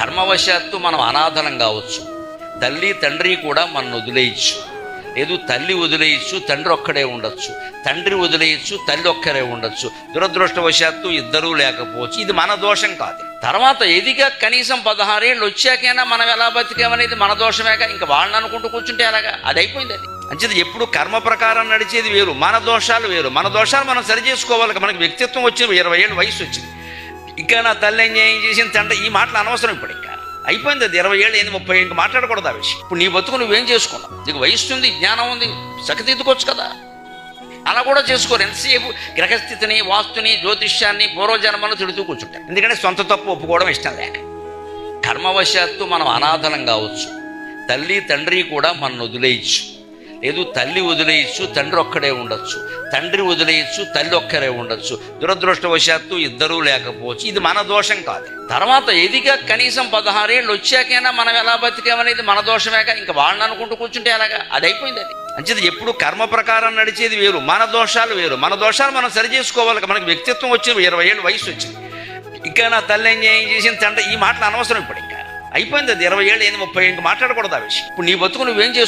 కర్మవశాత్తు మనం అనాథలం కావచ్చు, తల్లి తండ్రి కూడా మనం వదిలేయచ్చు. లేదు తల్లి వదిలేయచ్చు, తండ్రి ఒక్కడే ఉండొచ్చు, తండ్రి వదిలేయచ్చు, తల్లి ఒక్కరే ఉండొచ్చు. దురదృష్టవశాత్తు ఇద్దరూ లేకపోవచ్చు. ఇది మన దోషం కాదు. తర్వాత ఎదిగా కనీసం 16 ఏళ్ళు వచ్చాకైనా మనం ఎలా బతికామనేది మన దోషమేగా. ఇంకా వాళ్ళని అనుకుంటూ కూర్చుంటే అలాగా అది అయిపోయింది. అది అంచేది ఎప్పుడు కర్మ ప్రకారం నడిచేది వేరు, మన దోషాలు వేరు. మన దోషాలు మనం సరి చేసుకోవాలి. మనకి వ్యక్తిత్వం వచ్చింది, 20 ఏళ్ళు వయసు వచ్చింది, ఇంకా నా తల్లి ఏం చేసింది తండ్రి ఈ మాటలు అనవసరం. ఇప్పుడు ఇంకా అయిపోయింది. అది 20 ఏళ్ళు ఏంది 30 ఇంకా మాట్లాడకూడదు ఆ విషయం. ఇప్పుడు నీ బతుకు నువ్వేం చేసుకున్నావు? నీకు వయసు ఉంది, జ్ఞానం ఉంది, చక్కదిద్దుకోవచ్చు కదా. అలా కూడా చేసుకోరు. ఎంతసేపు గ్రహస్థితిని, వాస్తుని, జ్యోతిష్యాన్ని, పూర్వజన్మను తిడుతూ కూర్చుంటారు. ఎందుకంటే సొంత తప్పు ఒప్పుకోవడం ఇష్టం లేక. కర్మవశాత్తు మనం అనాథలం కావచ్చు, తల్లి తండ్రి కూడా మనం వదిలేయచ్చు. లేదు తల్లి వదిలేయచ్చు, తండ్రి ఒక్కడే ఉండొచ్చు, తండ్రి వదిలేయచ్చు, తల్లి ఒక్కరే ఉండొచ్చు. దురదృష్టవశాత్తు ఇద్దరూ లేకపోవచ్చు. ఇది మన దోషం కాదు. తర్వాత ఎదిగా కనీసం 16 ఏళ్ళు వచ్చాకైనా మనం ఎలా బతికామనేది మన దోషమేగా. ఇంకా వాళ్ళని అనుకుంటూ కూర్చుంటే అలాగా అది అయిపోయింది. అది అంచేది ఎప్పుడు కర్మ ప్రకారం నడిచేది వేరు, మన దోషాలు వేరు. మన దోషాలు మనం సరి చేసుకోవాలి. మనకి వ్యక్తిత్వం వచ్చింది, 20 ఏళ్ళు వయసు వచ్చింది, ఇంకా నా తల్లి ఏం చేసింది తండ్రి ఈ మాటలు అనవసరం. ఇప్పుడు ఇంకా అయిపోయింది. అది 20 ఏళ్ళు ఏంది 30 ఇంకా మాట్లాడకూడదు ఆ విషయం. ఇప్పుడు నీ బతుకు నువ్వేం చేసుకున్నావు?